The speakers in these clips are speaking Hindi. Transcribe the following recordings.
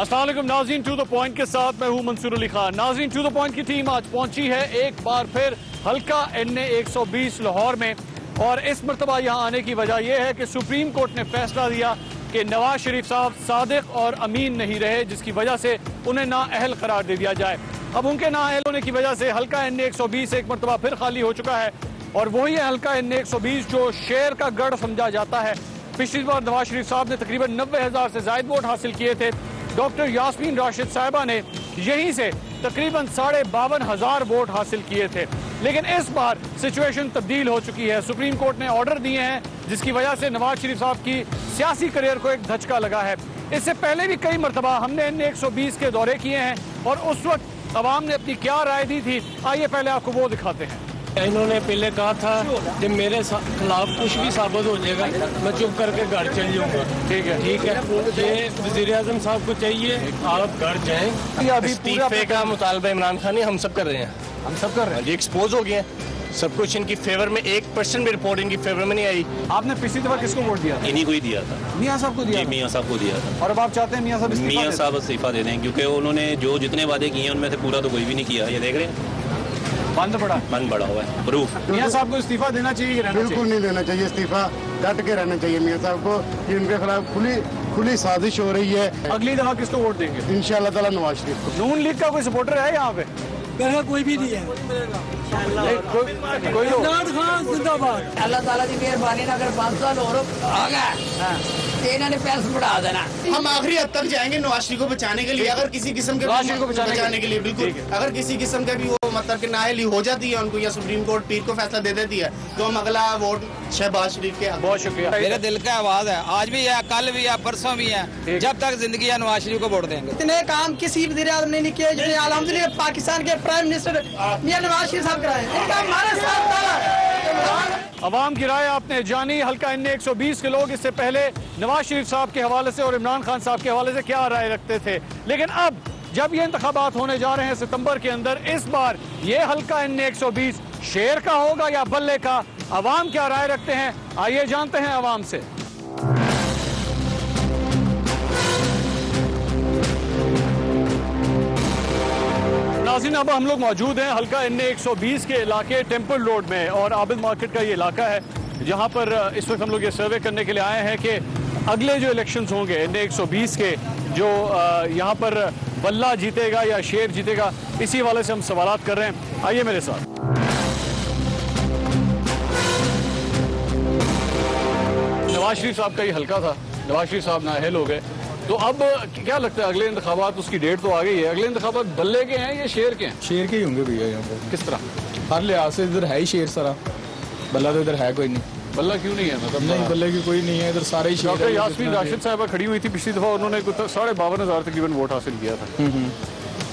अस्सलाम वालेकुम नाज़रीन, टू द पॉइंट के साथ मैं हूं मंसूर अली खान। नाज़रीन, टू द पॉइंट की टीम आज पहुंची है एक बार फिर हल्का NA 120 लाहौर में, और इस मरतबा यहां आने की वजह यह है कि सुप्रीम कोर्ट ने फैसला दिया कि नवाज शरीफ साहब सादिक और अमीन नहीं रहे, जिसकी वजह से उन्हें नाअहल करार दे दिया जाए। अब उनके नाअहल होने की वजह से हल्का NA 120 एक मरतबा फिर खाली हो चुका है, और वही है हल्का NA 120 जो शेर का गढ़ समझा जाता है। पिछली बार नवाज शरीफ साहब ने तकरीबन 90,000 से ज्यादा वोट हासिल किए थे। डॉक्टर यास्मीन राशिद साहिबा ने यहीं से तकरीबन 52,500 वोट हासिल किए थे। लेकिन इस बार सिचुएशन तब्दील हो चुकी है। सुप्रीम कोर्ट ने ऑर्डर दिए हैं जिसकी वजह से नवाज शरीफ साहब की सियासी करियर को एक धचका लगा है। इससे पहले भी कई मरतबा हमने NA 120 के दौरे किए हैं और उस वक्त अवाम ने अपनी क्या राय दी थी, आइए पहले आपको वो दिखाते हैं। इन्होंने पहले कहा था कि मेरे खिलाफ कुछ भी साबित हो जाएगा मैं चुप करके घर चल जाऊंगा। ठीक है ये वज़ीर आज़म साहब को चाहिए आप घर जाएं। अभी इस्तीफे का मुतालबा इमरान खान ने हम सब कर रहे हैं, जी एक्सपोज हो गए हैं। सब कुछ इनकी फेवर में, 1% भी रिपोर्ट इनकी फेवर में नहीं आई। आपने पिछली दफा किसको वोट दिया? इन्हीं को ही दिया था, मियां साहब को दिया। मियां साहब को दिया था। और अब आप चाहते हैं मियां साहब इस्तीफा दे दें, क्योंकि उन्होंने जो जितने वादे किए हैं उनमें से पूरा तो कोई भी नहीं किया। ये देख रहे हैं बंद पड़ा हुआ है प्रूफ। मियां साहब को इस्तीफा देना चाहिए? बिल्कुल नहीं देना चाहिए इस्तीफा, डट के रहना चाहिए मियां साहब को। कि उनके खिलाफ खुली साजिश हो रही है। अगली दफा किसको वोट देंगे? इंशाअल्लाह ताला नवाज शरीफ को। नून लीग का कोई सपोर्टर है यहाँ पे? कोई भी नहीं है। कोई जिंदाबाद। अल्लाह ताला की मेहरबानी अगर 5 साल और आ गया इन्होंने पैसे बढ़ा देना। हम आखिरी हद तक जाएंगे नवाज शरीफ को बचाने के लिए। अगर किसी किस्म के बचाने के लिए बिल्कुल, अगर किसी किस्म का भी वो मतलब कि नाअहली हो जाती है उनको, या सुप्रीम कोर्ट पीर को फैसला दे देती है, तो हम अगला वोट शहबाज शरीफ के। बहुत शुक्रिया। मेरे दिल का आवाज है, आज भी है, कल भी है, परसों भी है। जब तक जिंदगी है नवाज शरीफ को वोट देंगे। इतने काम किसी वज़ीर आज़म ने नहीं किए जिन्हें अल्हम्दुलिल्लाह पाकिस्तान के प्राइम मिनिस्टर मियां नवाज शरीफ साहब कराए। इनका हमारे साथ अवाम की राय आपने जानी। हल्का NA 120 के लोग इससे पहले नवाज शरीफ साहब के हवाले से और इमरान खान साहब के हवाले से क्या राय रखते थे, लेकिन अब जब ये इंतखाबात होने जा रहे हैं सितंबर के अंदर, इस बार ये हल्का NA 120 शेर का होगा या बल्ले का? अवाम क्या राय रखते हैं, आइए जानते हैं अवाम से। नाज़रीन, अब हम लोग मौजूद हैं हल्का NA 120 के इलाके टेम्पल रोड में, और आबिद मार्केट का ये इलाका है जहाँ पर इस वक्त हम लोग ये सर्वे करने के लिए आए हैं कि अगले जो इलेक्शंस होंगे NA 120 के, जो यहाँ पर बल्ला जीतेगा या शेर जीतेगा, इसी वाले से हम सवालात कर रहे हैं। आइए मेरे साथ। नवाज शरीफ साहब का ये हल्का था, नवाज शरीफ साहब नाअहल हो गए, तो अब क्या लगता है अगले इंतखाबात, उसकी डेट तो आ गई है, अगले इंतखाबात बल्ले के हैं या शेर के हैं? शेर के ही होंगे भैया यहाँ पर। किस तरह? हर लिहाज से इधर है ही शेर सारा, बल्ला तो इधर है कोई नहीं। बल्ला क्यों नहीं है? मतलब नहीं, बल्ले की कोई नहीं है इधर, सारे ही शेर। डॉक्टर यास्मीन राशिद साहिबा खड़ी हुई थी पिछली दफा, उन्होंने 52,500 तकरीबन वोट हासिल किया था।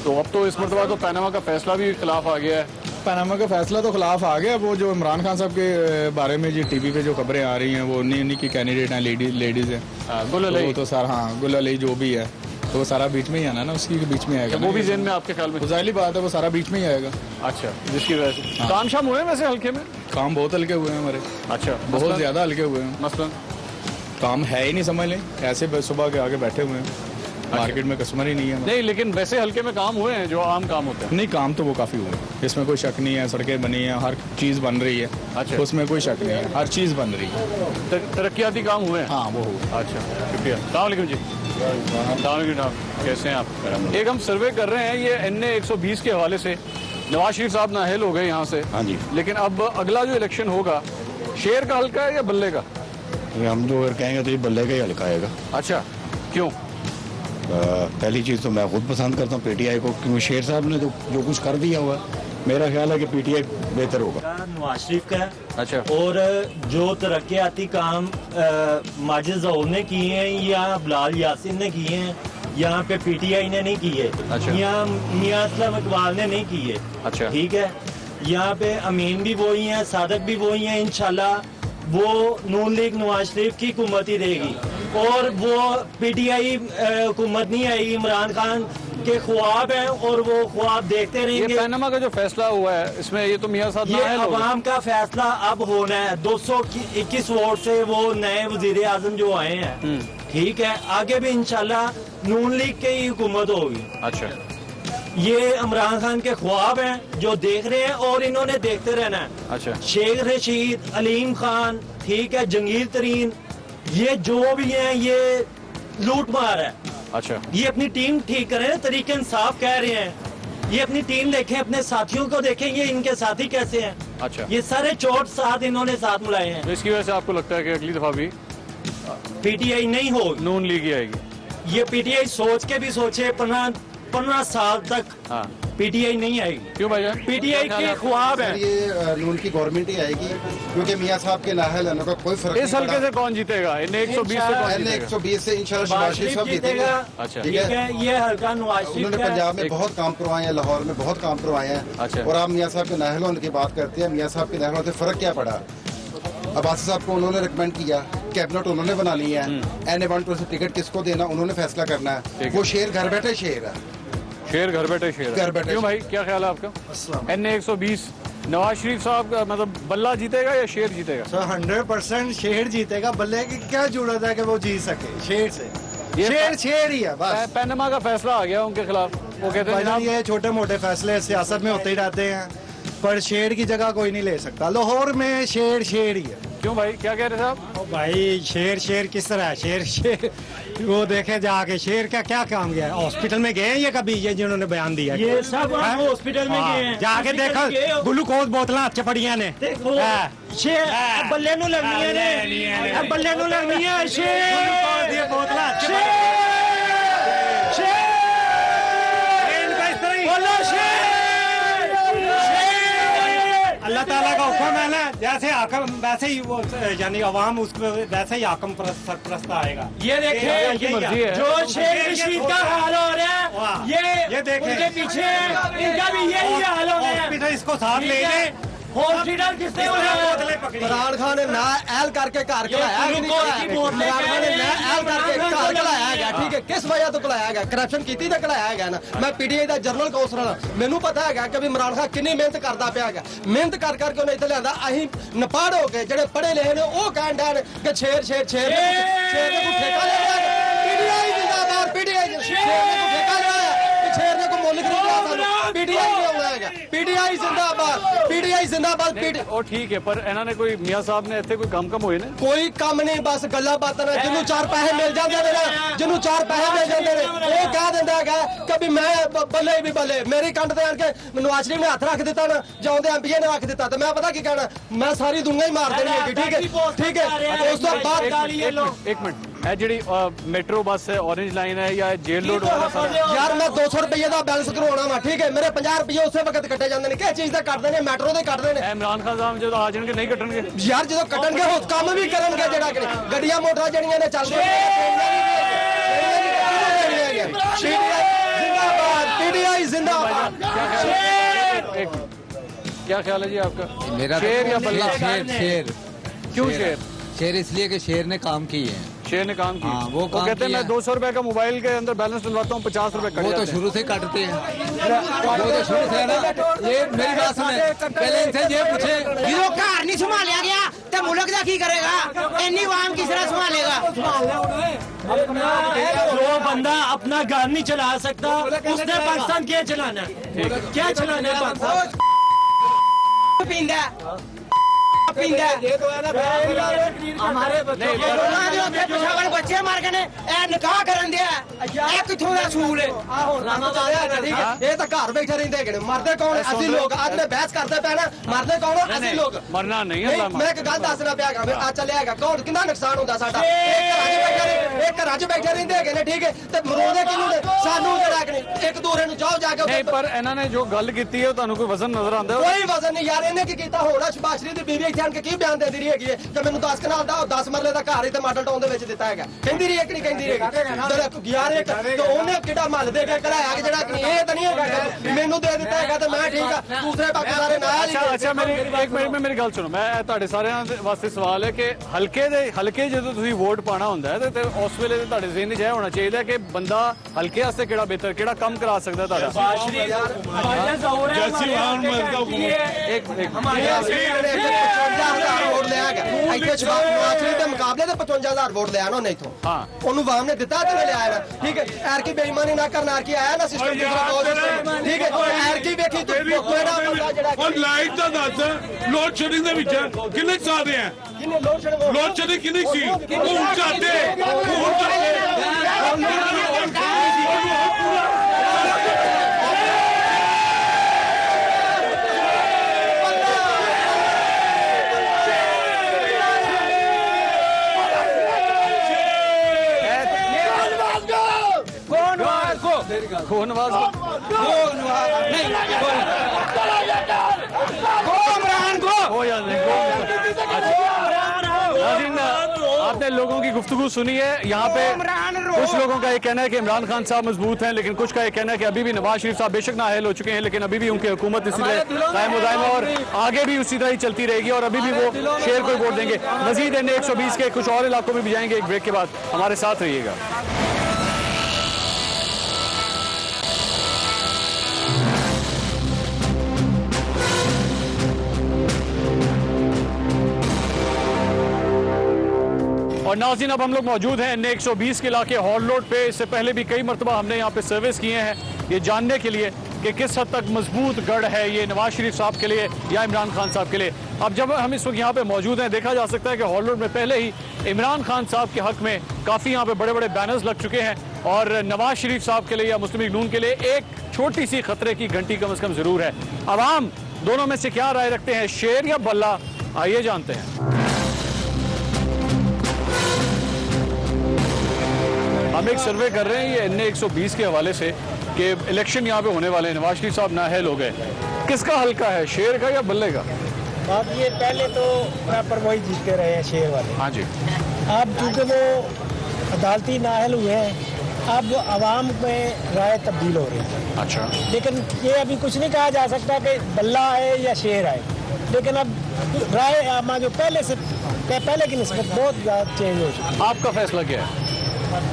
तो अब तो इस मरतबा तो पनामा का फैसला भी खिलाफ आ गया है। पनामा का फैसला तो खिलाफ आ गया। वो जो इमरान खान साहब के बारे में जो TV पे जो खबरें आ रही हैं, वो उन्हीं की कैंडिडेट हैं, लेडीज हैं। गुल तो सारा, हाँ, गुल अली जो भी है, तो वो सारा बीच में ही आना ना, उसकी बीच में आएगा। वो भी ज़हन में आपके ख्याल में? जाहिर बात है, वो सारा बीच में ही आएगा। अच्छा, जिसकी वजह से काम शाम हुए हैं वैसे हल्के में? काम बहुत हल्के हुए हैं हमारे। अच्छा, बहुत ज्यादा हल्के हुए हैं। मसलन काम है ही नहीं, समझ लें, ऐसे सुबह के आगे बैठे हुए हैं, मार्केट में कस्टमर ही नहीं है। नहीं, लेकिन वैसे हल्के में काम हुए हैं जो आम काम होते हैं? नहीं, काम तो वो काफ़ी हुए हैं, इसमें कोई शक नहीं है। सड़कें बनी हैं, हर चीज़ बन रही है। अच्छा, उसमें कोई शक नहीं है, हर चीज़ बन रही है। तरक्याती काम हुए हैं? हाँ, वो हुआ। अच्छा, शुक्रिया। अस्सलाम वालेकुम जी। कैसे हैं आप? एक हम सर्वे कर रहे हैं ये NA 120 के हवाले से। नवाज शरीफ साहब नाअहल हो गए यहाँ से। हाँ जी। लेकिन अब अगला जो इलेक्शन होगा, शेर का हल्का है या बल्ले का? हम जो अगर कहेंगे तो ये बल्ले का ही हल्का आएगा। अच्छा, क्यों? पहली चीज़ तो मैं खुद पसंद करता हूँ PTI को, क्योंकि शेर साहब ने तो जो कुछ कर दिया हुआ है, मेरा ख्याल है कि PTI बेहतर होगा। नवाज शरीफ का है। अच्छा। और जो तरक्याती काम माजिद ज़हूर ने किए हैं या बिलाल यासिन ने किए हैं, यहाँ पे PTI ने नहीं किए। अच्छा। यहाँ मियां असलम इकबाल ने नहीं किए। अच्छा। ठीक है, यहाँ पे अमीन भी वही हैं, सादक भी वही हैं। इंशाल्लाह वो नून लीग नवाज शरीफ की हुकूमत ही देगी, और वो PTI हुकूमत नहीं आएगी। इमरान खान के ख्वाब हैं और वो ख्वाब देखते रहेंगे। ये पनामा का जो फैसला हुआ है, इसमें ये तो मियां साहब, ये अवाम का फैसला अब होना है। 221 वोट से वो नए वजीर आजम जो आए हैं, ठीक है, आगे भी इंशाल्लाह नून लीग की ही हुकूमत होगी। अच्छा, ये इमरान खान के ख्वाब हैं जो देख रहे हैं और इन्होंने देखते रहना है। अच्छा, शेख रशीद, अलीम खान, ठीक है, जंगीर तरीन, ये जो भी हैं ये लूट मार है। अच्छा, ये अपनी टीम ठीक करें, तरीके इंसाफ कह रहे हैं, ये अपनी टीम देखें, अपने साथियों को देखें, ये इनके साथी कैसे हैं। अच्छा, ये सारे चोट साथ इन्होंने साथ मिलाए हैं। तो इसकी वजह से आपको लगता है कि अगली दफा भी पीटीआई नहीं होगी, नून लीग ही आएगी? ये पीटीआई सोच के भी सोचे 15 साल तक पीटीआई नहीं आएगी। क्यों भाई? पीटीआई के ख्वाब है। ये नून की गवर्नमेंट ही आएगी, क्योंकि मियां साहब के नाहल का कोई फर्क इस हल्के से कौन जीतेगा? इन्हें 120 से कौन जीतेगा? 120 से इंशाल्लाह शहबाज शरीफ साहब जीतेगा। अच्छा, ठीक है, ये हल्का नवाज शरीफ उन्होंने पंजाब में बहुत काम करवाए हैं, लाहौर में बहुत काम करवाए हैं। अच्छा, और आप मियां साहब के नाहल होने की बात करते हैं, मियां साहब के नाहल होने से फर्क क्या पड़ा? अब्बासी साहब को उन्होंने रिकमेंड किया, कैबिनेट उन्होंने बना ली है, NA-1 से टिकट किसको देना उन्होंने फैसला करना है। वो शेर घर बैठे शेर है, शेर घर बैठे शेर। घर बैठे। क्यों भाई, क्या ख्याल है आपका? NA 120 नवाज शरीफ साहब का मतलब बल्ला जीतेगा या शेर जीतेगा? सर 100% शेर जीतेगा, बल्ले की क्या जरूरत है कि वो जीत सके शेर से? शेर ही है बस। पैनमा का फैसला आ गया उनके खिलाफ, वो कहते हैं ये छोटे मोटे फैसले सियासत में होते ही रहते हैं, पर शेर की जगह कोई नहीं ले सकता। लाहौर में शेर ही है। क्यों भाई, क्या कह रहे थे आप? भाई शेर किस तरह है? शेर वो देखे जाके शेर का क्या काम गया? हॉस्पिटल में गए हैं ये कभी, ये जिन्होंने बयान दिया? ये सब हॉस्पिटल में गए हैं, जाके देखो ग्लूकोज बोतल चपड़िया ने शेर बल्ले नु लगनी है, बल्ले नु लगनी है। शेर अल्लाह ताला का हुक्म है ना, जैसे हाकम वैसे ही वो यानी अवाम उसको वैसे ही हाकम सरपरस्त आएगा। ये देखें जो शेख रशीद का हाल हो रहा है, ये देखें उनके पीछे इनका भी यही हाल हो रहा है। इसको साथ ले लें। हॉस्पिटल किसने इमरान खान ने ना एल करके घर खिलाया, इमरान खान ने ना एल करके घर खिलाया गया। ठीक है, किस वजह तो खिलाया गया? करप्शन की तो खिलाया गया ना। मैं पीटीआई का जनरल कौंसलर हाँ, मैनू पता है कि इमरान खान कितनी मेहनत करता पाया गया। मेहनत कर करके उन्हें इतने लिया, अं नपाड़ हो गए जो पढ़े लिखे ने वो कह डैन कि शेर ठेका ले लिया। पीटीआई जिंदाबाद, पीटीआई ठेका लिया, शेर ने कोई मुल्क नहीं दिया। पीटीआई पीटीआई जिंदाबाद, पीटीआई जिंदाबाद। ਉਹ ਠੀਕ ਹੈ, ਪਰ ਇਹਨਾਂ ਨੇ ਕੋਈ ਮੀਆਂ ਸਾਹਿਬ ਨੇ ਇੱਥੇ ਕੋਈ ਕੰਮ ਹੋਏ ਨੇ? ਕੋਈ ਕੰਮ ਨਹੀਂ, ਬਸ ਗੱਲਾਂ ਬਾਤਾਂ ਨੇ। ਜਿਹਨੂੰ 4 ਪੈਸੇ ਮਿਲ ਜਾਂਦੇ ਨੇ, ਜਿਹਨੂੰ 4 ਪੈਸੇ ਮਿਲ ਜਾਂਦੇ ਨੇ ਉਹ ਕਹਿ ਦਿੰਦਾ ਹੈਗਾ ਕਿ ਵੀ ਮੈਂ ਬੱਲੇ ਵੀ ਬੱਲੇ। ਮੇਰੀ ਕੰਡ ਤੇ ਆਣ ਕੇ ਨਵਾਜ਼ ਸ਼ਰੀਫ ਨੇ ਹੱਥ ਰੱਖ ਦਿੱਤਾ ਨਾ, ਜਾਉਂਦੇ ਐਮਪੀਏ ਨੇ ਰੱਖ ਦਿੱਤਾ, ਤੇ ਮੈਂ ਪਤਾ ਕੀ ਕਹਿਣਾ, ਮੈਂ ਸਾਰੀ ਦੁਨੀਆ ਹੀ ਮਾਰ ਦੇਣੀ ਹੈਗੀ। ਠੀਕ ਹੈ, ਠੀਕ ਹੈ। ਉਸ ਤੋਂ ਬਾਅਦ एक मिनट, है जी मेट्रो बस है, ऑरेंज लाइन है या जेल रोड वाला? यार मैं 200 रुपये का बैलेंस करवाना वा। ठीक है, मेरे 50 रुपये उस वक्त कटे जाते हैं। किस चीज का कटते हैं? मेट्रो के कटते हैं। इमरान खान साहब जो आ जाएंगे नहीं कटणगे यार, जो कटणगे वो काम भी करेंगे। जड़ा गड्डियां मोटर जड़ियां ने चल पीटीआई जिंदाबाद। क्या ख्याल है जी आपका? मेरा शेर या बल्ला? शेर। क्यों शेर? शेर इसलिए कि शेर ने काम किए हैं। शेर ने काम किया। वो कहते हैं मैं 200 रुपए का मोबाइल के अंदर बैलेंस डलवाता हूँ, 50 रुपए कट वो तो शुरू से काटते हैं, वो तो शुरू से है ना। ये मेरी बात सुने, पहले इनसे ये पूछे जो घर नहीं संभालिया गया तो मुल्क का की करेगा? इन्नी आवाम किस तरह संभालेगा? जो बंदा अपना घर नहीं चला सकता उसने पाकिस्तान क्या चलाना? क्या चलाना है? हमारे बच्चे मार के निकाह करन दिया किथों का सूल है? ये तो घर बैठे रहते मरते कौन? असली लोग आज में बहस करते पे ना, मरते कौन? असली लोग। मरना नहीं है। मैं एक गल दसना पिया, आज चलिया कौन कितना नुकसान होता साडा? एक घर च बैठे रहते है। ठीक है, तो मरोदे किनू सानू एक दूसरे ਨੂੰ जाओ जाके। नहीं, पर ਇਹਨਾਂ ਨੇ जो गल की है ਤੁਹਾਨੂੰ कोई वजन नजर आंदा है? कोई वजन नहीं यार। इन्हें की कीता होना? शहबाज शरीफ दी बीवी ਇੱਥੇ ਆਣ ਕੇ ਕੀ ਬਿਆਨ ਦਿੰਦੀ ਰਹੀ ਹੈਗੀ ਕਿ ਮੈਨੂੰ 10 ਕਨਾਲ ਦਾ 10 ਮਰਲੇ ਦਾ ਘਰ ਹੀ ਤੇ ਮਾਡਲ ਟਾਊਨ ਦੇ ਵਿੱਚ ਦਿੱਤਾ ਹੈਗਾ। ਕਹਿੰਦੀ ਰਹੀ ਹੈ ਕਿ ਨਹੀਂ ਕਹਿੰਦੀ ਰਹੀ? ਯਾਰ ਇੱਕ ਤੇ ਉਹਨੇ ਕਿਹੜਾ ਮੱਲ ਦੇ ਕੇ ਕਰਾਇਆ ਕਿ ਜਿਹੜਾ ਇਹ ਤਾਂ ਨਹੀਂ ਹੈਗਾ ਮੈਨੂੰ ਦੇ ਦਿੱਤਾ ਹੈਗਾ ਤੇ ਮੈਂ ਠੀਕ ਆ, ਦੂਸਰੇ ਬਾਕੀ ਸਾਰੇ ਨਾਲ ਹੀ। अच्छा मेरी एक मिनट में मेरी गल सुनो, मैं ਤੁਹਾਡੇ ਸਾਰਿਆਂ ਦੇ ਵਾਸਤੇ ਸਵਾਲ ਹੈ ਕਿ ਹਲਕੇ ਜਦੋਂ ਤੁਸੀਂ ਵੋਟ ਪਾਣਾ ਹੁੰਦਾ ਹੈ ਤੇ ਉਸ ਵੇਲੇ ਤੁਹਾਡੇ ਜ਼ਿਹਨ 'ਚ ਇਹ ਹੋਣਾ ਚਾਹੀਦਾ ਕਿ ਬੰਦਾ ਹਲਕੇ ਵਾਸਤੇ ਕਿਹੜਾ ਬਿਹਤਰ ਕਿਹੜਾ ਕੰਮ ਕਰਾ ਸਕਦਾ ਤੁਹਾਡਾ। 55,000 ਵੋਟ ਲਿਆ ਗਿਆ ਇੱਥੇ ਨਵਾਜ਼ ਸ਼ਰੀਫ ਦੇ ਮੁਕਾਬਲੇ ਤੇ 55,000 ਵੋਟ ਲਿਆ ਨਾ ਉਹਨੇ ਇੱਥੋਂ ਉਹਨੂੰ ਵਾਮ ਨੇ ਦਿੱਤਾ ਤੇ ਲਿਆ ਨਾ ਠੀਕ ਹੈ ਐਰ ਕੀ ਬੇਈਮਾਨੀ ਨਾ ਕਰਨਾ ਐਰ ਕੀ ਆਇਆ ਨਾ ਸਿਸਟਮ ਦੀ ਤਰ੍ਹਾਂ ਠੀਕ ਹੈ ਐਰ ਕੀ ਵੇਖੀ ਤੂੰ ਕਿਹੜਾ ਬੰਦਾ ਜਿਹੜਾ ਉਹ ਲਾਈਟ ਦਾ ਦੱਸ ਲੋਡ ਸ਼ੈਡਿੰਗ ਦੇ ਵਿੱਚ ਕਿੰਨੇ ਸਾਦੇ ਆ ਕਿੰਨੇ ਲੋਡ ਸ਼ੈਡਿੰਗ ਕਿੰਨੀ ਸੀ ਉਹ ਚਾਹਤੇ नवाज आपने लोगों की गुफ्तगू सुनी है। यहाँ पे कुछ लोगों का ये कहना है कि इमरान खान साहब मजबूत हैं, लेकिन कुछ का ये कहना है कि अभी भी नवाज शरीफ साहब बेशक नाअहल हो चुके हैं, लेकिन अभी भी उनकी हुकूमत इसी तरह कायम मुदायम और आगे भी उसी तरह ही चलती रहेगी और अभी भी वो शेर को वोट देंगे। मजीद NA 120 के कुछ और इलाकों में भी जाएंगे। एक ब्रेक के बाद हमारे साथ रहिएगा। और नाज़रीन अब हम लोग मौजूद हैं NA 120 के इलाके हॉल रोड पे। इससे पहले भी कई मरतबा हमने यहाँ पे सर्विस किए हैं ये जानने के लिए कि किस हद तक मजबूत गढ़ है ये नवाज शरीफ साहब के लिए या इमरान खान साहब के लिए। अब जब हम इस वक्त यहाँ पे मौजूद हैं देखा जा सकता है कि हॉल रोड में पहले ही इमरान खान साहब के हक में काफ़ी यहाँ पे बड़े बड़े बैनर्स लग चुके हैं और नवाज शरीफ साहब के लिए या मुस्लिम लीग नून के लिए एक छोटी सी खतरे की घंटी कम से कम जरूर है। अवाम दोनों में से क्या राय रखते हैं, शेर या बल्ला, आइए जानते हैं। हम एक सर्वे कर रहे हैं ये NA 120 के हवाले से कि इलेक्शन यहाँ पे होने वाले हैं, नवाज शरीफ साहब नाअहल हो गए, किसका हल्का है, शेर का या बल्ले का? बात ये पहले तो बराबर वही जीतते रहे हैं शेर वाले। हाँ जी। अब चूँकि वो अदालती नाअहल हुए हैं अब आवाम में राय तब्दील हो रही है। अच्छा। लेकिन ये अभी कुछ नहीं कहा जा सकता कि बल्ला आए या शेर आए, लेकिन अब राय आमा जो पहले की निस्बत बहुत ज़्यादा चेंज हो चुकी है। आपका फैसला क्या है?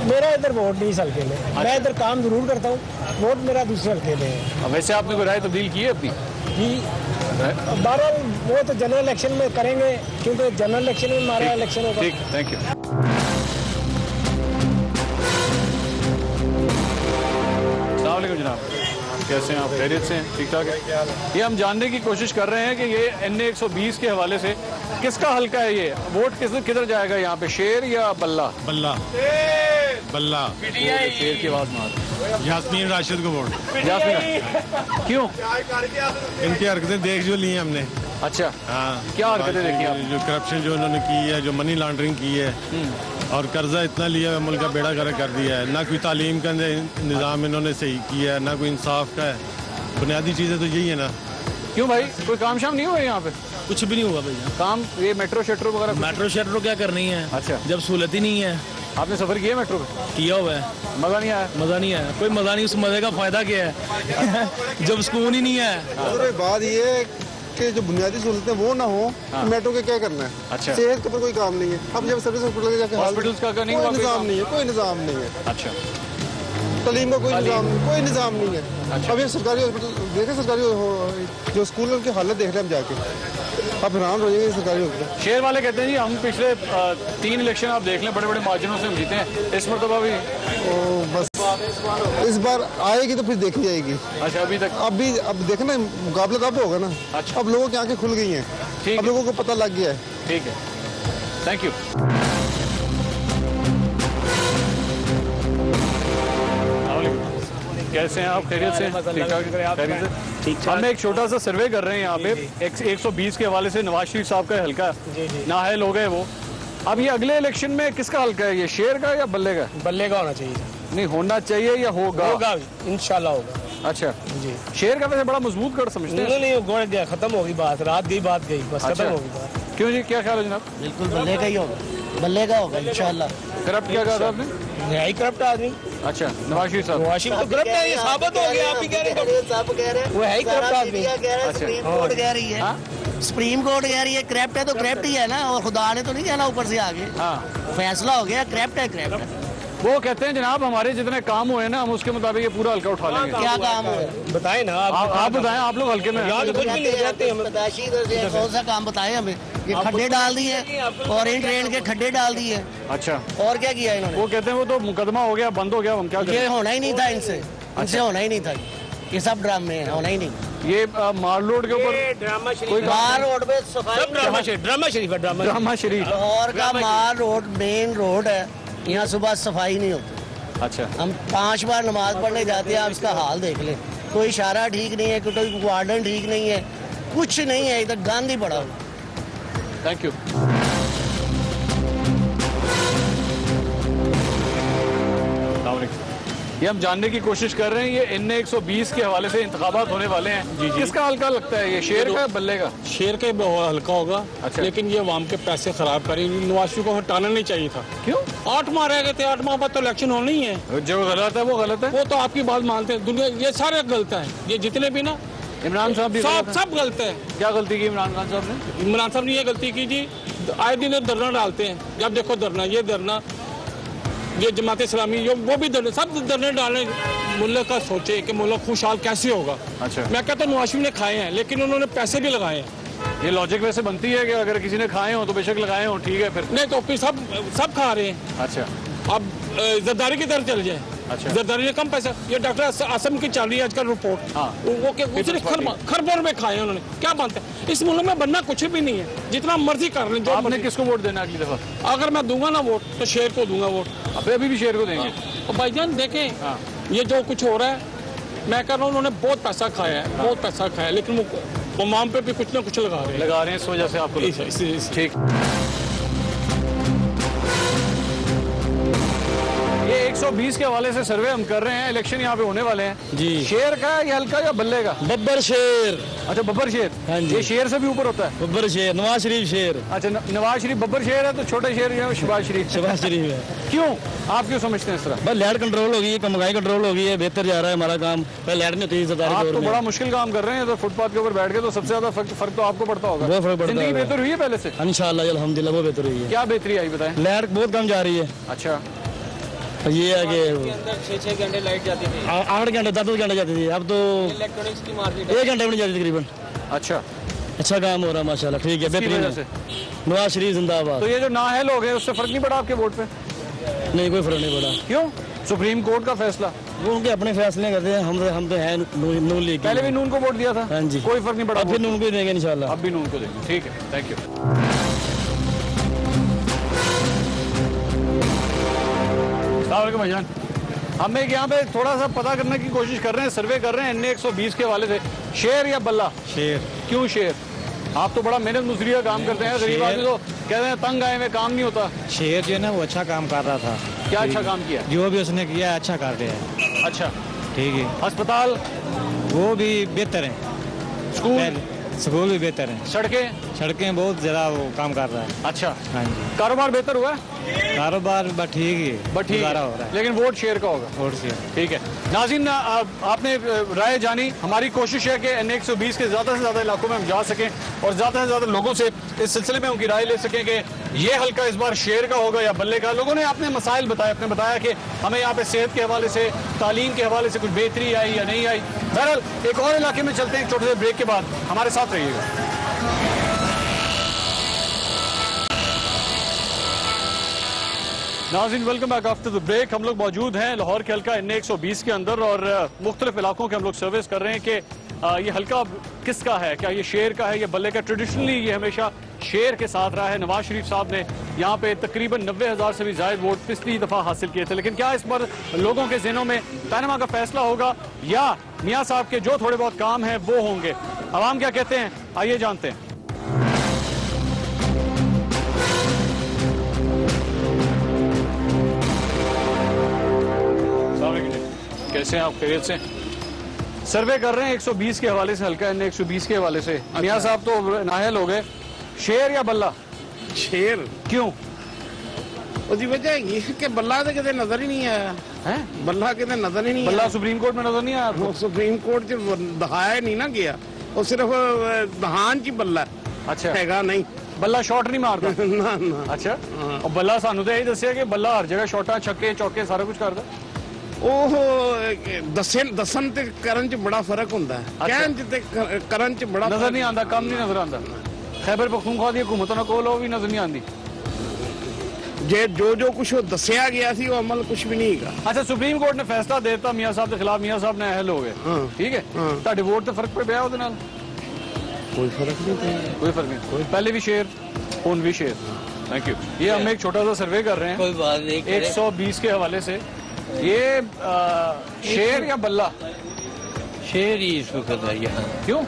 मेरा इधर वोट नहीं इस हल्के में। अच्छा। मैं इधर काम जरूर करता हूँ, वोट मेरा दूसरे हल्के में है। वैसे आपने कोई राय तब्दील की है अपनी? बहरहाल वो तो जनरल इलेक्शन में करेंगे क्योंकि जनरल इलेक्शन में हमारा इलेक्शन होगा। ठीक, थैंक यू। अस्सलाम वालेकुम जनाब, कैसे हैं आप? खैरियत से हैं? ठीक ठाक है। ये हम जानने की कोशिश कर रहे हैं कि ये NA 120 के हवाले से किसका हल्का है, ये वोट किधर जाएगा यहाँ पे, शेर या बल्ला? बल्ला। बल्ला। शेर की आवाज मार। यास्मीन राशिद को वोट। यास्मीन, क्यों? इनकी हरकतें देख जो ली हैं हमने। अच्छा, हाँ। क्या हरकतें देखी आपने? जो करप्शन जो उन्होंने की है, जो मनी लॉन्ड्रिंग की है और कर्जा इतना लिया है, मुल्क का बेड़ा गर्क कर दिया है। ना कोई तालीम का निज़ाम इन्होंने सही किया है, ना कोई इंसाफ का है। बुनियादी चीज़ें तो यही है ना। क्यों भाई, कोई काम शाम नहीं हुआ यहाँ पे? कुछ भी नहीं हुआ भैया। काम ये मेट्रो शेट्रो वगैरह? मेट्रो शेट्रो क्या करनी है? अच्छा, जब सहूलत ही नहीं है। आपने सफर किया मेट्रो पे? किया हुआ है। मजा नहीं आया? मजा नहीं आया, कोई मजा नहीं। उस मजे का फायदा क्या है जब सुकून ही नहीं है। बात ये कि जो बुनियादी सहूलतें वो ना हो, मेट्रो के क्या करना है? अच्छा। सेहत के ऊपर कोई काम नहीं है। अब जब सर्विस हॉस्पिटल के जाके हॉस्पिटल्स का नहीं हुआ, कोई निज़ाम नहीं है, कोई निज़ाम नहीं है। अच्छा। तालीम का कोई निज़ाम नहीं है। अच्छा। अब ये सरकारी हॉस्पिटल देखें, सरकारी जो स्कूल है उनकी हालत देख रहे हैं हम जाके, अब हैरान हो जाएंगे सरकारी हॉस्पिटल। शेर वाले कहते हैं जी हम पिछले 3 इलेक्शन आप देख लें बड़े बड़े मार्जिनों से हम जीते हैं, इस मरतबा भी बस इस बार आएगी तो फिर देखी जाएगी। अच्छा, अभी तक अब देखना मुकाबला कब होगा ना। अच्छा। अब लोगों की आंखें खुल गई हैं, अब लोगों को पता लग गया है। ठीक है, थैंक यू। कैसे हैं आप? खैरियत से? ठीक ठाक। हम एक छोटा सा सर्वे कर रहे हैं यहाँ पे 120 के हवाले से। नवाज शरीफ साहब का हल्का नाअहल हो गए वो, अब ये अगले इलेक्शन में किसका हल्का है, ये शेर का या बल्ले का? बल्ले का होना चाहिए। नहीं, होना चाहिए या होगा? इंशाल्लाह होगा। अच्छा जी। शेर का वैसे बड़ा मजबूत गढ़ समझते हैं? नहीं, गोड़ गया, खत्म होगी बात, रात गई बात गई, बस खत्म होगी बात। क्यों जी, क्या ख्याल है जनाब? बिल्कुल बल्ले का ही होगा, बल्ले का होगा इंशाल्लाह। करप्ट क्या कहा था आपने? है ही करप्ट आदमी। अच्छा, नवाज शरीफ साहब। नवाज शरीफ तो करप्ट है, ये साबित हो गया। आप ही कह रहे हैं, सब कह रहे हैं वो है ही करप्ट आदमी। सुप्रीम कोर्ट कह रही है, सुप्रीम कोर्ट कह रही है करप्ट है तो करप्ट ही है ना, और खुदा ने तो नहीं कहना ऊपर से आगे। फैसला हो गया, करप्ट है करप्ट है। वो कहते हैं जनाब हमारे जितने काम हुए ना हम उसके मुताबिक ये पूरा हल्का उठा लेंगे। क्या काम हुए बताए ना आप बताएं, आप लोग हल्के में कुछ भी ले जाते हैं। कौन सा काम बताए हमें? ये खड्डे डाल दिए और इन ट्रेन के खड्डे डाल दिए। अच्छा, और क्या किया इन्होंने? वो कहते हैं वो तो मुकदमा हो गया, बंद हो गया, हम क्या करें? ये होना ही नहीं था इनसे, इनसे होना ही नहीं था, ये सब ड्रामे हैं, होना ही नहीं। ये मार रोड के ऊपर कोई मार रोड पे सफाई, ड्रामा शरीफ है, ड्रामा शरीफ लाहौर का मार रोड मेन रोड है, यहाँ सुबह सफाई नहीं होती। अच्छा, हम 5 बार नमाज पढ़ने जाते हैं, आप इसका हाल देख लें, कोई इशारा ठीक नहीं है, कोई वार्डन ठीक नहीं है, कुछ नहीं है, इधर गंद ही पड़ा हुआ। Thank you. ये हम जानने की कोशिश कर रहे हैं, ये NA 120 के हवाले से इंतखाबात होने वाले हैं। जी, किसका हल्का लगता है, ये शेर का बल्ले का? शेर का हल्का होगा। अच्छा। लेकिन ये आवाम के पैसे खराब करें, नवाज शरीफ को हटाना नहीं चाहिए था। क्यों? 8 माह रह गए थे, 8 माह बाद तो इलेक्शन होना ही है। जो गलत है वो गलत है, वो तो आपकी बात मानते हैं दुनिया, ये सारे गलत है, ये जितने भी ना इमरान साहब भी सब गलत है। क्या गलती की इमरान खान साहब ने? इमरान साहब ने ये गलती की जी, आए दिन धरना डालते हैं, जब देखो धरना, ये धरना, ये जमात इस्लामी, वो भी धरने, सब धरने डालने। मुल्क का सोचे कि मुल्क खुशहाल कैसे होगा। अच्छा, मैं कहता हूँ नवाज शरीफ ने खाए हैं, लेकिन उन्होंने पैसे भी लगाए हैं। ये लॉजिक वैसे बनती है कि अगर किसी ने खाए हो तो बेशक लगाए हो, ठीक है, फिर नहीं तो फिर सब खा रहे हैं। अच्छा, अब जरदारी की तरफ चल जाए। अच्छा, जरदारी ने कम पैसा, ये डॉक्टर आसम की चल रही है आजकल रिपोर्ट। हाँ, वो खरबों में खाए उन्होंने, क्या बनता है इस मुल्क में? बनना कुछ भी नहीं है, जितना मर्जी कर लें। आपने किसको वोट देना अगली दफा? अगर मैं दूंगा ना वोट तो शेर को दूंगा वोट। अभी भी शेर को देंगे? और भाईजान देखें, ये जो कुछ हो रहा है, मैं कह रहा हूँ उन्होंने बहुत पैसा खाया है, बहुत पैसा खाया है, लेकिन वो तमाम पे भी कुछ ना कुछ लगा रहे हैं। इस वजह से आपको ठीक। ये 120 के हवाले से सर्वे हम कर रहे हैं, इलेक्शन यहाँ पे होने वाले हैं जी। शेर का या हल्का या बल्ले का? बब्बर शेर। अच्छा, बब्बर शेर। हाँ जी। ये शेर से भी ऊपर होता है? बब्बर शेर, नवाज शरीफ शेर। अच्छा, नवाज शरीफ बब्बर शेर है, तो छोटे शेर जो है शहबाज शरीफ। शहबाज शरीफ है। क्यों, आप क्यों समझते हैं इस तरह? बस लैंड कंट्रोल हो गई है, महंगाई कंट्रोल हो गई है, बेहतर जा रहा है हमारा काम। पहले लैंड नहीं होती। आप तो बड़ा मुश्किल काम कर रहे हैं, तो फुटपाथ के ऊपर बैठ के तो सबसे ज्यादा फर्क तो आपको पड़ता होगा। बहुत फर्क पड़ता है। जिंदगी बेहतर हुई है पहले से? इंशाल्लाह अल्हम्दुलिल्लाह बहुत बेहतर हुई है। क्या बेहतरी आई बताएं? लाइट बहुत कम जा रही है। अच्छा, ये है कि 6-6 घंटे लाइट जाती थी, 8 घंटे 10 घंटे जाती थी, अब तो इलेक्ट्रॉनिक्स की मार्केट 1 घंटे में नहीं जाती तकरीबन। अच्छा, अच्छा काम हो रहा है माशाल्लाह, ठीक है, बेहतरीन है। नवाज शरीफ जिंदाबाद। तो ये जो नाअहल हो गए, उससे फर्क नहीं पड़ा आपके वोट पे? नहीं, कोई फर्क नहीं पड़ा। क्यों? सुप्रीम कोर्ट का फैसला, वो उनके अपने फैसले करते हैं, हम तो है नून लीग। पहले भी नून को वोट दिया था। हाँ जी, कोई फर्क नहीं पड़ा। अब भी नून को देंगे इंशाल्लाह। अब भी नून को देंगे, ठीक है, थैंक यू। भाईजान, हम एक यहाँ पे थोड़ा सा पता करने की कोशिश कर रहे हैं, सर्वे कर रहे हैं NA 120 के हवाले से। शेर या बल्ला? शेर। क्यों शेर? आप तो बड़ा मेहनत मुजरी का काम करते हैं, गरीब आदमी तो कहते हैं तंग आए में काम नहीं होता। शेर जो है ना वो अच्छा काम कर रहा था। क्या अच्छा काम किया? जो भी उसने किया अच्छा कर रहा है। अच्छा, ठीक है। अस्पताल? वो भी बेहतर है। स्कूल भी बेहतर है। सड़कें बहुत ज्यादा वो काम कर रहा है। अच्छा, हाँ जी। कारोबार बेहतर हुआ? कारोबार बस ठीक है, बट ठीक हो रहा है, लेकिन वोट शेर का होगा। वोट शेर, ठीक है। नाज़रीन, आपने राय जानी, हमारी कोशिश है कि NA 120 के ज़्यादा से ज़्यादा इलाकों में हम जा सकें और ज़्यादा से ज़्यादा लोगों से इस सिलसिले में उनकी राय ले सकें कि ये हल्का इस बार शेर का होगा या बल्ले का। लोगों ने अपने मसाइल बताए, आपने बताया कि हमें यहाँ पे सेहत के हवाले से, तालीम के हवाले से कुछ बेहतरी आई या नहीं आई। बहरहाल एक और इलाके में चलते हैं, छोटे से ब्रेक के बाद हमारे साथ रहिएगा। नाज़रीन, welcome back after the break. हम लोग मौजूद हैं लाहौर के हल्का NA 120 के अंदर और मुख्तलिफ इलाकों के हम लोग सर्विस कर रहे हैं कि ये हल्का किसका है, क्या ये शेर का है या बल्ले का। ट्रेडिशनली ये हमेशा शेर के साथ रहा है। नवाज शरीफ साहब ने यहाँ पे तकरीबन 90,000 से भी ज़ायद वोट पिछली दफ़ा हासिल किए थे, लेकिन क्या इस बार लोगों के ज़हनों में पैनमा का फैसला होगा या मियाँ साहब के जो थोड़े बहुत काम हैं वो होंगे? अवाम क्या कहते हैं, आइए जानते हैं। कैसे हैं आप, खैरियत से? सर्वे कर रहे हैं 120 के हवाले से, हल्का NA 120 के हवाले से। मियाँ साहब तो नाहल हो गए। शेर या बल्ला? शेर। क्यों? उसकी वजह ये कि बल्ला तो कितने नजर ही नहीं आया है। बल्ला कितने नजर ही नहीं बल्ला सुप्रीम कोर्ट में नजर नहीं आया। सुप्रीम कोर्ट च दिखाया नहीं ना गया, वो सिर्फ दहान च बल्ला। अच्छा, हैगा नहीं, बल्ला शॉट नहीं मारता ना ना। अच्छा, और बल्ला सानू तो यही दसिया कि बल्ला हर जगह शॉटा, छक्के, चौके सारा कुछ करता। ਉਹ ਦੱਸਣ ਤੇ ਕਰਨ ਚ ਬੜਾ ਫਰਕ ਹੁੰਦਾ ਹੈ। ਕਹਿਣ ਚ ਤੇ ਕਰਨ ਚ ਬੜਾ ਨਜ਼ਰ ਨਹੀਂ ਆਉਂਦਾ, ਕੰਮ ਨਹੀਂ ਨਜ਼ਰ ਆਉਂਦਾ। खैबर पख्तूनख्वा दी हुकूमत ना कोल भी नजर नहीं आती। जे जो कुछ दसिया गया सी वो अमल कुछ भी नहीं है। अच्छा सुप्रीम कोर्ट ने फैसला देता मियाँ साहब के खिलाफ, मियाँ साहब ने अहल हो गए, ठीक है, ਤੁਹਾਡੇ वोट तो फर्क पे ਪਿਆ ਉਹਦੇ ਨਾਲ? कोई फर्क नहीं, कोई फर्क नहीं। पहले भी शेर, उन भी शेर। Thank you. ये हम एक छोटा सा सर्वे कर रहे हैं, कोई बात नहीं, 120 के हवाले से। ये शेर या बल्ला? शेर ही इस वक्त है यहाँ। क्यों?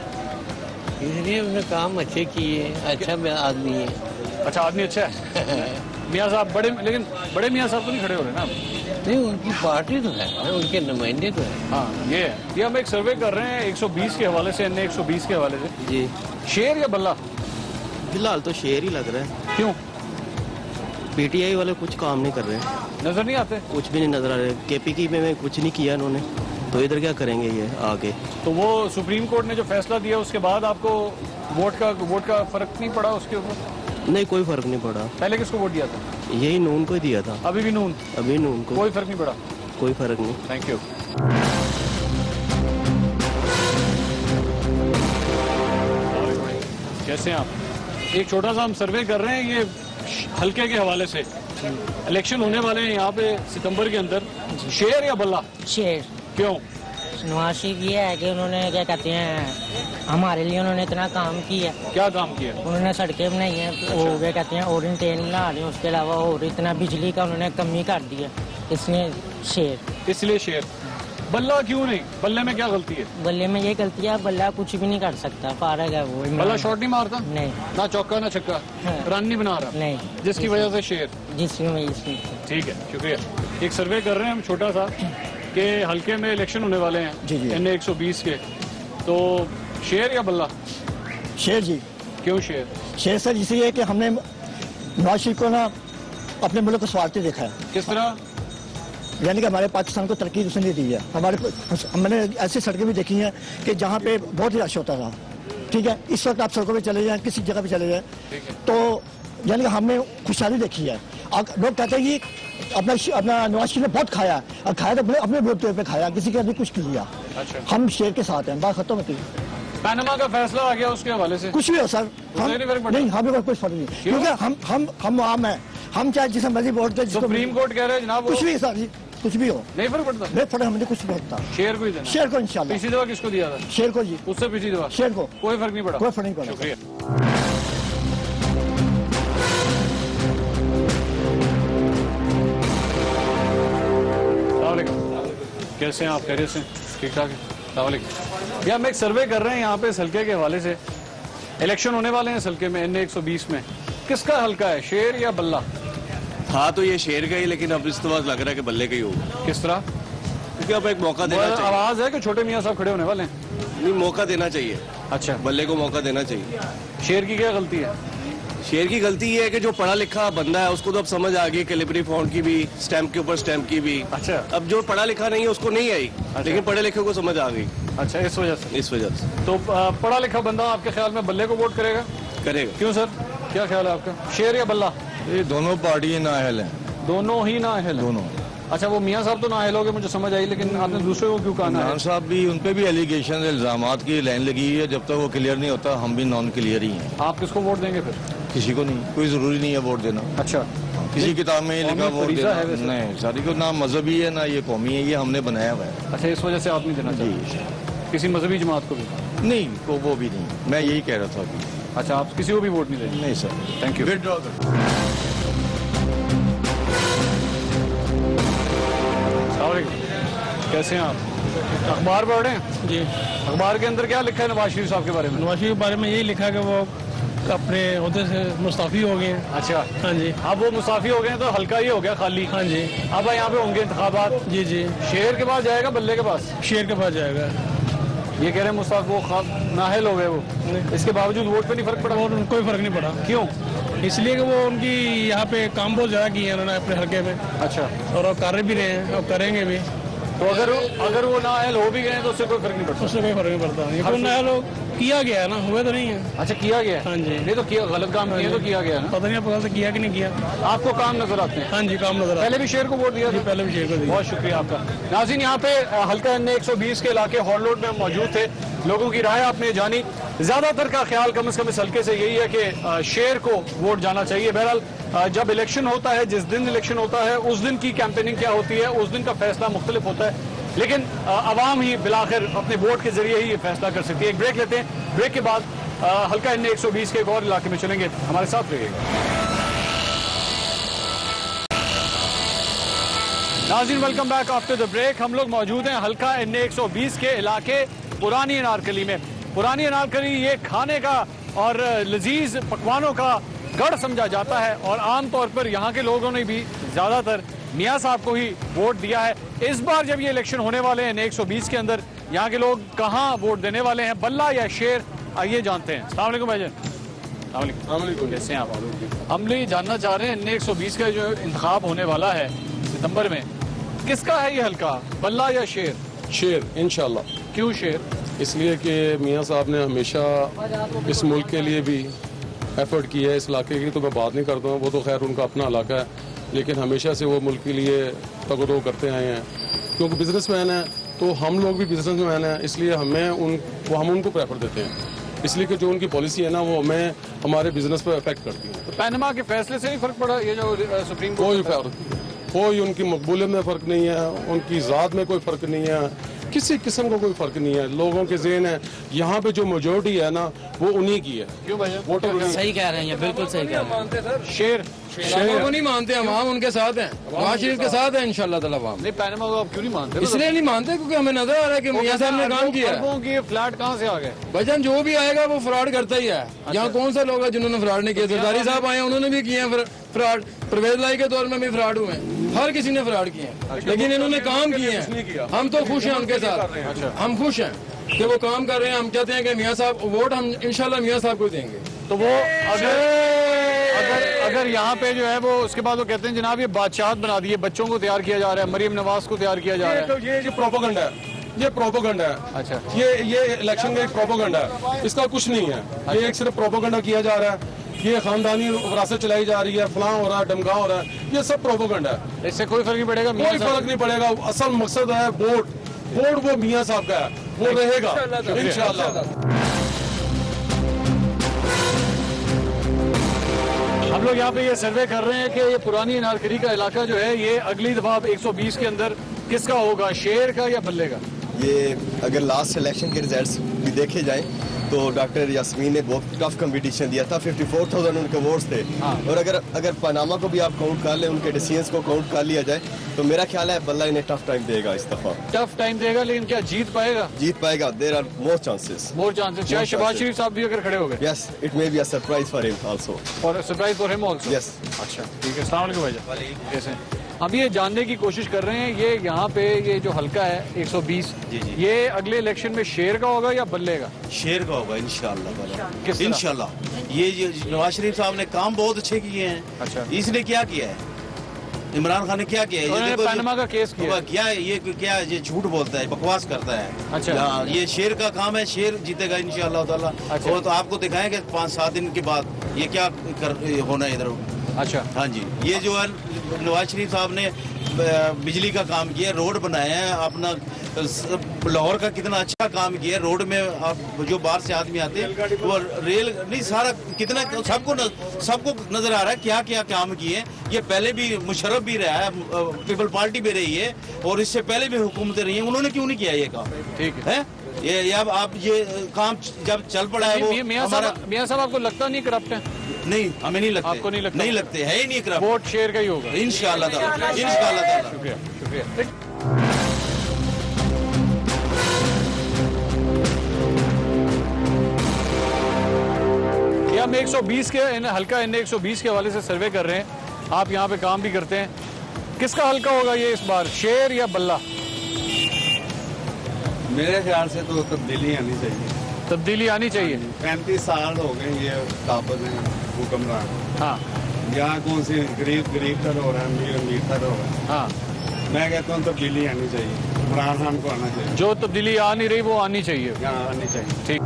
इसलिए उसने काम अच्छे किए, अच्छा आदमी है। अच्छा आदमी अच्छा है। मियाँ साहब बड़े, लेकिन बड़े मियाँ साहब तो नहीं खड़े हो रहे ना? नहीं, उनकी पार्टी तो है, उनके नुमाइंदे तो है। हाँ ये है। ये हम एक सर्वे कर रहे हैं 120 के हवाले से, NA 120 के हवाले से। जी। शेर या बल्ला? फिलहाल तो शेर ही लग रहा है। क्यों? PTI वाले कुछ काम नहीं कर रहे, नजर नहीं आते? कुछ भी नहीं नजर आ रहे। KPK में कुछ नहीं किया इन्होंने, तो इधर क्या करेंगे ये आगे? तो वो सुप्रीम कोर्ट ने जो फैसला दिया उसके बाद आपको वोट का फर्क नहीं पड़ा उसके ऊपर? नहीं, कोई फर्क नहीं पड़ा। पहले किसको वोट दिया था? यही नून को ही दिया था। अभी भी नून? अभी नून को। कोई फर्क नहीं पड़ा? कोई फर्क नहीं। Thank you. कैसे हैं आप? एक छोटा सा हम सर्वे कर रहे हैं ये हल्के के हवाले से। इलेक्शन होने वाले हैं यहाँ पे सितंबर के अंदर। शेर या बल्ला? शेर। क्यों? नवाज शरीफ ये है कि उन्होंने क्या कहते हैं, हमारे लिए उन्होंने इतना काम किया। क्या काम किया? उन्होंने सड़कें बनाई हैं, वो क्या कहते हैं ओरिएंटेल बना रहे हैं, उसके अलावा और इतना बिजली का उन्होंने कमी कर दिया, इसलिए शेर। इसलिए शेर। बल्ला क्यों नहीं? बल्ले में क्या गलती है? बल्ले में ये गलती है, बल्ला कुछ भी नहीं कर सकता, फारग है वो। बल्ला शॉट नहीं मारता? नहीं। ना चौका ना छक्का, रन नहीं बना रहा? नहीं। जिसकी वजह से शेर? जिसकी वजह से। ठीक है, शुक्रिया। एक सर्वे कर रहे हैं हम छोटा सा कि हल्के में इलेक्शन होने वाले हैं NA 120 के, तो शेर या बल्ला? शेर जी। क्यों शेर? शेर सर इसलिए कि हमने नवाज शरीफ को ना अपने मुल्क को स्वार्थी देखा है। किस तरह? यानी कि हमारे पाकिस्तान को तरक्की उसने दी है। मैंने ऐसी सड़कें भी देखी हैं कि जहाँ पे बहुत ही रश होता था, ठीक है। इस वक्त आप सड़कों पे चले जाएं, किसी जगह पे चले जाएं, तो यानी कि हमने खुशहाली देखी है। लोग कहते हैं कि अपना नवाज शरीफ ने बहुत खाया, और खाया तो अपने वोट पे खाया, किसी के अभी कुछ किया। अच्छा। हम शेर के साथ हैं, बात खत्म होती है। पैनामा का फैसला आ गया उसके हवाले से? कुछ भी हो सर, नहीं हमें कोई फर्क नहीं, क्योंकि हम आम हैं, हम चाहे जिसे मर्जी वोट दें। सुप्रीम कोर्ट कह रहे हैं जनाब कुछ भी सर जी, कुछ भी हो, नहीं फर्क पड़ता। नहीं फर्क, हमें कुछ नहीं पड़ता। शेर को ही देना? शेर को इंशाल्लाह। पिछली दफा किसको दिया था? शेर को जी। उससे पिछली दफा? शेर को। कोई फर्क नहीं पड़ा? कोई फर्क नहीं पड़ा। शुक्रिया। कैसे हैं आप? खैरियत से? ठीक ठाक है। ये हम एक सर्वे कर रहे हैं यहाँ पे इस हल्के के हवाले से। इलेक्शन होने वाले हैं इस हल्के में, NA 120 में। किसका हल्का है, शेर या बल्ला? हाँ तो ये शेर का ही, लेकिन अब इस तरह लग रहा है कि बल्ले का ही होगा। किस तरह? क्योंकि अब एक मौका देना चाहिए। आवाज है कि छोटे मियाँ साहब खड़े होने वाले हैं? नहीं, मौका देना चाहिए। अच्छा, बल्ले को मौका देना चाहिए। शेर की क्या गलती है? शेर की गलती ये है कि जो पढ़ा लिखा बंदा है उसको तो अब समझ आ गई, कैलिबरी फॉन्ट की भी, स्टैम्प के ऊपर स्टैम्प की भी। अच्छा। अब जो पढ़ा लिखा नहीं है उसको नहीं आई। अच्छा। लेकिन पढ़े लिखे को समझ आ गई। अच्छा, इस वजह से? इस वजह से। तो पढ़ा लिखा बंदा आपके ख्याल में बल्ले को वोट करेगा? करेगा। क्यों सर, क्या ख्याल है आपका? शेर या बल्ला? ये दोनों पार्टी नाअहल हैं। दोनों ही नाअहल? दोनों। अच्छा, वो मियाँ साहब तो नाअहल हो गए, मुझे समझ आई, लेकिन आपने दूसरे को क्यों कहा? इमरान साहब भी, उन पे भी एलिगेशन, इल्जामात की लाइन लगी है। जब तक वो क्लियर नहीं होता हम भी नॉन क्लियर ही हैं। आप किसको वोट देंगे फिर? किसी को नहीं, कोई जरूरी नहीं है वोट देना। अच्छा, किसी किताब में लिखा वोट देना नहीं, सारी को ना मजहबी है ना ये कौमी है, ये हमने बनाया हुआ है। अच्छा, इस वजह से आप नहीं देना चाहते किसी मजहबी जमात को भी? नहीं, वो भी नहीं, मैं यही कह रहा था अभी। अच्छा, आप किसी को भी वोट नहीं देंगे? नहीं सर। Thank you. कैसे हैं आप? अखबार पढ़ रहे हैं? जी। अखबार के अंदर क्या लिखा है नवाज शरीफ साहब के बारे में? नवाज शरीफ के बारे में यही लिखा कि वो अपने ओहदे से मुस्ताफी हो गए हैं। अच्छा। हाँ जी। अब वो मुस्ताफी हो गए हैं तो हल्का ही हो गया खाली। हाँ जी। अब यहाँ पे होंगे इंतखाबात? जी जी। शेर के पास जाएगा, बल्ले के पास? शेर के पास जाएगा। ये कह रहे हैं मुस्ताफी वो नाहल हो गए, वो इसके बावजूद वोट पे नहीं फर्क पड़ा? कोई फर्क नहीं पड़ा। क्यों? इसलिए कि वो उनकी यहाँ पे काम बहुत ज़्यादा किए हैं उन्होंने अपने हल्के में। अच्छा। और वो कर भी रहे हैं और करेंगे भी। तो अगर वो नाअहल हो भी गए तो उससे कोई फर्क नहीं पड़ता? उससे कोई फर्क नहीं पड़ता, ये तो नाअहल किया गया है ना, हुए तो नहीं है। अच्छा, किया गया? हाँ जी। नहीं तो किया, गलत काम किया तो किया गया ना? पता नहीं आपको किया कि नहीं किया। आपको काम नजर आते हैं? हाँ जी, काम नजर आते हैं। पहले भी शेर को वोट दिया? पहले भी शेर को दिया। बहुत शुक्रिया आपका। नाज़रीन, यहाँ पे हल्का NA 120 के इलाके हॉल रोड में मौजूद थे, लोगों की राय आपने जानी। ज्यादातर का ख्याल कम से कम इस हल्के से यही है कि शेर को वोट जाना चाहिए। बहरहाल जब इलेक्शन होता है, जिस दिन इलेक्शन होता है उस दिन की कैंपेनिंग क्या होती है, उस दिन का फैसला मुख्तलिफ होता है, लेकिन अवाम ही बिलाखिर अपने वोट के जरिए ही ये फैसला कर सकती है। एक ब्रेक लेते हैं, ब्रेक के बाद हल्का NA 120 के एक और इलाके में चलेंगे, हमारे साथ रहिएगा। नाज़रीन, welcome back after the break. हम लोग मौजूद हैं हल्का NA 120 के इलाके पुरानी अनारकली में। पुरानी अनारकली ये खाने का और लजीज पकवानों का गढ़ समझा जाता है और आमतौर पर यहाँ के लोगों ने भी ज़्यादातर मियाँ साहब को ही वोट दिया है। इस बार जब ये इलेक्शन होने वाले हैं NA 120 के अंदर, यहाँ के लोग कहाँ वोट देने वाले हैं, बल्ला या शेर, आइए जानते हैं। अस्सलाम वालेकुम भाईजान। अस्सलाम वालेकुम, कैसे हैं आप? हम लोग जानना चाह रहे हैं NA 120 का जो इंतखाब होने वाला है सितंबर में, किसका है ये हल्का, बल्ला या शेर? शेर इंशाल्लाह। क्यों शेर? इसलिए कि मियाँ साहब ने हमेशा इस मुल्क के लिए भी एफर्ट किया है। इस इलाके की तो मैं बात नहीं करता हूँ, वो तो खैर उनका अपना इलाका है, लेकिन हमेशा से वो मुल्क के लिए तगड़ो करते आए हैं। क्योंकि बिजनेसमैन है तो हम लोग भी बिजनेसमैन हैं, इसलिए हम उनको प्रेफर देते हैं। इसलिए कि जो उनकी पॉलिसी है ना वो हमें हमारे बिजनेस पर अफेक्ट करती है। तो पैनमा के फैसले से नहीं फर्क पड़ा ये जो सुप्रीम कोर्ट? कोई उनकी मकबूलियत में फ़र्क नहीं है, उनकी ज़ात में कोई फ़र्क नहीं है, किसी किस्म का कोई फ़र्क नहीं है। लोगों के ज़हन है यहाँ पे जो मेजोरिटी है ना वो उन्हीं की है। क्यों भैया? वोटर सही कह रहे हैं, बिल्कुल सही कह रहे हैं। शेर को नहीं मानते हम, उनके साथ हैं, नवाज शरीफ के साथ हैं इंशाल्लाह ताला। नहीं, पैनमा को आप क्यों नहीं मानते? इसलिए नहीं मानते क्योंकि हमें नजर आ रहा है कि मियां साहब ने काम किया है। फ्लैट कहाँ से आ गए? भाईजान जो भी आएगा वो फ्रॉड करता ही है। यहाँ कौन सा लोग है जिन्होंने फ्रॉड नहीं किया? जरदारी साहब आए उन्होंने भी किए हैं फ्रॉड, परवेज लाई के दौर में भी फ्रॉड हुए हैं, हर किसी ने फ्रॉड किए हैं, लेकिन इन्होंने काम किए हैं। हम तो खुश हैं उनके साथ, हम खुश हैं कि वो काम कर रहे हैं। हम चाहते हैं कि मियां साहब वोट हम इंशाल्लाह मियां साहब को देंगे। तो वो अगर यहाँ पे जो है वो उसके बाद वो कहते हैं जनाब ये बादशाहत बना दिए, बच्चों को तैयार किया जा रहा है, मरियम नवाज को तैयार किया जा रहा है, तो ये प्रोपेगेंडा है, ये प्रोपेगेंडा है। अच्छा, ये इलेक्शन का एक प्रोपेगेंडा है, इसका कुछ नहीं है। ये एक सिर्फ प्रोपेगेंडा किया जा रहा है, ये खानदानी विरासत चलाई जा रही है, फलां हो रहा है, डमगा हो रहा है, ये सब प्रोपेगेंडा है। इससे कोई फर्क नहीं पड़ेगा? कोई फर्क नहीं पड़ेगा। असल मकसद है वोट, वोट वो मियाँ साहब का है, वो रहेगा इंशाल्लाह। हम लोग यहाँ पे ये सर्वे कर रहे हैं कि ये पुरानी अनारकली का इलाका जो है ये अगली दफा 120 के अंदर किसका होगा, शेर का या बल्ले का? ये अगर लास्ट इलेक्शन के रिजल्ट्स भी देखे जाएं तो डॉक्टर यास्मीन ने बहुत टफ कंपटीशन दिया था, 54,000 उनके वोट्स थे। और अगर पनामा को भी आप काउंट कर लें, उनके डिसीजंस को काउंट कर लिया जाए तो मेरा ख्याल है बल्ला इन्हें टफ टाइम देगा इस दफा। टफ टाइम देगा, लेकिन क्या जीत पाएगा? जीत पाएगा, देयर आर मोर चांसेस। चाहे शहबाज शरीफ साहब भी अगर खड़े हो गए? Yes, it may be a surprise for him also. और surprise for him also? Yes. अच्छा, ठीक है। अस्सलाम वालेकुम भाई, कैसे हैं? हम ये जानने की कोशिश कर रहे हैं ये यहाँ पे ये जो हल्का है 120, ये अगले इलेक्शन में शेर का होगा या बल्ले का? शेर का होगा इंशाल्लाह। इंशाल्लाह। ये नवाज शरीफ साहब ने काम बहुत अच्छे किए हैं। अच्छा, इसने क्या किया है? इमरान खान ने क्या किया है? ये पनामा का केस किया क्या ये झूठ बोलता है, बकवास करता है। अच्छा, ये शेर का काम है, शेर जीतेगा इंशाल्लाह ताला। वो तो आपको दिखाएंगे 5-7 दिन के बाद ये क्या होना है इधर। अच्छा, हाँ जी, ये जो है नवाज शरीफ साहब ने बिजली का काम किया, रोड बनाया है अपना, लाहौर का कितना अच्छा काम किया। रोड में आप जो बाहर से आदमी आते हैं वो रेल नहीं सारा कितना सबको नजर आ रहा है क्या क्या काम किए। ये पहले भी मुशर्रफ भी रहा है, पीपल पार्टी भी रही है और इससे पहले भी हुकूमतें रही हैं, उन्होंने क्यों नहीं किया ये काम? ठीक है। ये अब आप ये काम जब चल पड़ा है वो मियां साहब आपको लगता नहीं करप्ट है? नहीं, हमें नहीं लगता। आपको नहीं लगता? नहीं लगते, है ही नहीं करप्ट। वोट शेर का ही होगा इंशाल्लाह ताला, इंशाल्लाह ताला। शुक्रिया, शुक्रिया। हम 120 के हल्का NA 120 के हवाले से सर्वे कर रहे हैं, आप यहाँ पे काम भी करते हैं, किसका हल्का होगा ये इस बार, शेर या बल्ला? मेरे ख्याल से तो तब्दीली आनी चाहिए। तब्दीली आनी चाहिए। 35 साल हो गए ये काबज है हुक्मरान। हाँ, यहाँ कौन सी गरीब तर हो रहा है, अमीर तर हो रहा है। हाँ, मैं कहता हूँ तब्दीली आनी चाहिए। इमरान खान को आना चाहिए। जो तब्दीली आ नहीं रही वो आनी चाहिए। आनी चाहिए। ठीक।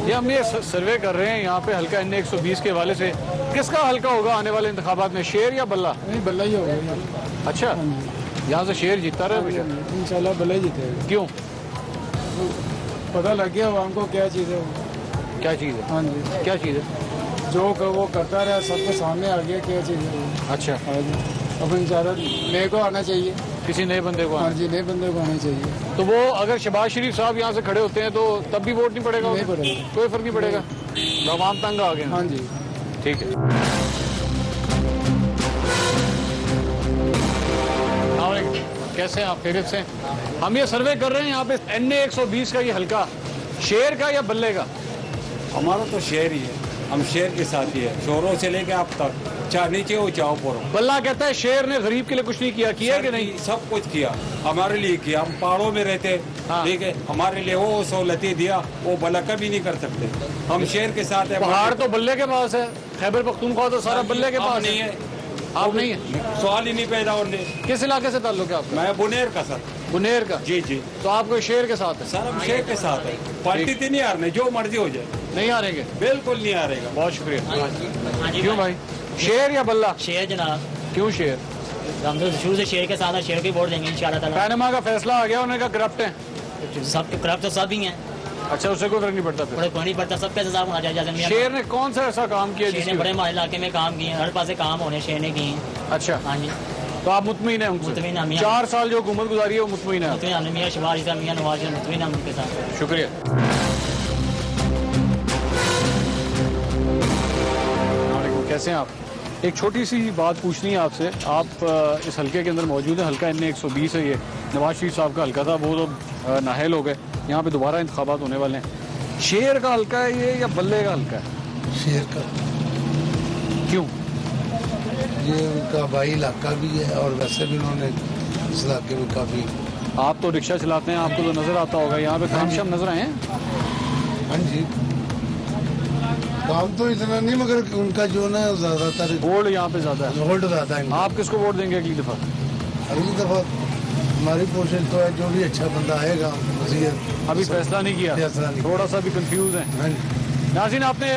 ये हम ये सर्वे कर रहे हैं यहाँ पे हल्का NA 120 के हवाले से। किसका हल्का होगा आने वाले इंतखाबात में, शेर या बल्ला? नहीं, बल्ला ही होगा। अच्छा, यहाँ से शेर जीतता रहे इंशाल्लाह बल्ला ही जीतेगा। क्यों? पता लग गया आवाम को क्या चीज़ है। क्या चीज़ है? हाँ जी, क्या चीज़ है? जो वो करता रहा सबके सामने आ गया क्या चीज़ है। अच्छा, अब इंशाल्लाह नए को आना चाहिए, किसी नए बंदे को। हाँ जी, नए बंदे को आना चाहिए। तो वो अगर शहबाज शरीफ साहब यहाँ से खड़े होते हैं तो तब भी वोट नहीं पड़ेगा? नहीं पड़ेगा, कोई फर्क नहीं पड़ेगा। आवाम तंग आ गए। हाँ जी, ठीक है। कैसे हैं आप? खैरियत से? हम ये सर्वे कर रहे हैं यहाँ पे NA 120 का ये हल्का, शेर का या बल्ले का? हमारा तो शेर ही है, हम शेर के साथ ही है, शोरों से लेके आप तक, चाहे नीचे हो चाहो ऊपर हो। बल्ला कहता है शेर ने गरीब के लिए कुछ नहीं किया। किया कि नहीं? सब कुछ किया, हमारे लिए किया। हम पहाड़ों में रहते, ठीक है, हमारे लिए वो सहूलतें दिया, वो बल्ला कभी नहीं कर सकते। हम शेर के साथ है। पहाड़ तो बल्ले के पास है, खैबर पख्तूनख्वा तो सारा बल्ले के पास नहीं है। आप नहीं है? सवाल ही नहीं पैदा होने। किस इलाके से ताल्लुक है आपका? मैं बुनेर का सर। बुनेर का? जी जी। तो आपको शेर के साथ है? सर हम शेर के साथ है, पार्टी तो नहीं हारने, जो मर्जी हो जाए। नहीं हारेंगे? बिल्कुल नहीं हारेगा। बहुत शुक्रिया। क्यों भाई, शेर या बल्ला? शेर जनाब। क्यों शेर? हम तो शुरू से शेर के साथ, शेर के वोट देंगे इंशाल्लाह ताला। पैनमा का फैसला आ गया, उन्होंने कहा करप्ट है। सब करप्ट तो सब ही हैं। अच्छा, उससे कोई फर्क नहीं पड़ता? फिर कोई नहीं पड़ता, सबके हिसाब होना चाहिए। शेर ने कौन सा ऐसा काम किया जिसने बड़े हमारे इलाके में काम किए, हर पास काम होने शेर ने किए हैं। अच्छा, हाँ जी। तो आप मुतमिन है उनसे? मुतमिन हम 4 साल जो हुकूमत गुजारी है वो मुतमिन है? मुतमिन हमने मियां शहबाज शरीफ, मियां नवाज शरीफ, मुतमिन हम उनके साथ। शुक्रिया। कैसे हैं आप? एक छोटी सी बात पूछनी है आपसे। आप इस हल्के के अंदर मौजूद है, हल्का NA 120 है। ये नवाज शरीफ साहब का हल्का था, वो तो नाहल हो गए। यहाँ पे दोबारा इंतखाबात होने वाले हैं। शेर का हल्का है ये या बल्ले का हल्का है? शेर का। क्यों? ये उनका भाई इलाका भी है और वैसे भी उन्होंने इस इलाके में काफ़ी। आप तो रिक्शा चलाते हैं, आपको तो नज़र आता होगा यहाँ पे काम शाम नजर आए हैं? हाँ जी, काम तो इतना नहीं, मगर उनका जो ना ज़्यादातर वोट यहाँ पे ज़्यादा है। वोट ज़्यादा है। आप किसको वोट देंगे अगली दफ़ा? अगली दफ़ा हमारी कोशिश तो है जो भी अच्छा बंदा आएगा। अभी फैसला नहीं किया, थोड़ा सा भी कंफ्यूज है। नाज़रीन, आपने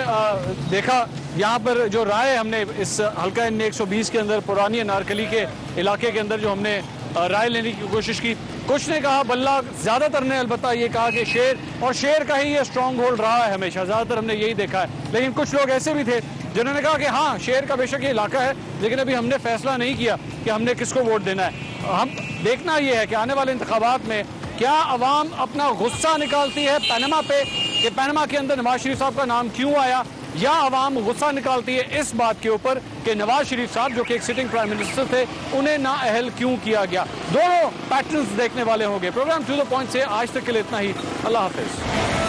देखा यहाँ पर जो राय हमने इस हल्का NA 120 के अंदर पुरानी अनारकली के इलाके के अंदर जो हमने राय लेने की कोशिश की, कुछ ने कहा बल्ला, ज़्यादातर ने अलबत्ता ये कहा कि शेर, और शेर का ही ये स्ट्रॉन्ग होल्ड रहा है हमेशा, ज़्यादातर हमने यही देखा है। लेकिन कुछ लोग ऐसे भी थे जिन्होंने कहा कि हाँ, शेर का बेशक ये इलाका है, लेकिन अभी हमने फैसला नहीं किया कि हमने किसको वोट देना है। हम देखना ये है कि आने वाले इंतखाबात में क्या अवाम अपना गुस्सा निकालती है पैनमा पे कि पैनमा के अंदर नवाज शरीफ साहब का नाम क्यों आया, या अवाम गुस्सा निकालती है इस बात के ऊपर कि नवाज शरीफ साहब जो कि एक सिटिंग प्राइम मिनिस्टर थे, उन्हें नाअहल क्यों किया गया। दोनों पैटर्न्स देखने वाले होंगे। प्रोग्राम टू द पॉइंट से आज तक के लिए इतना ही। अल्लाह हाफिज।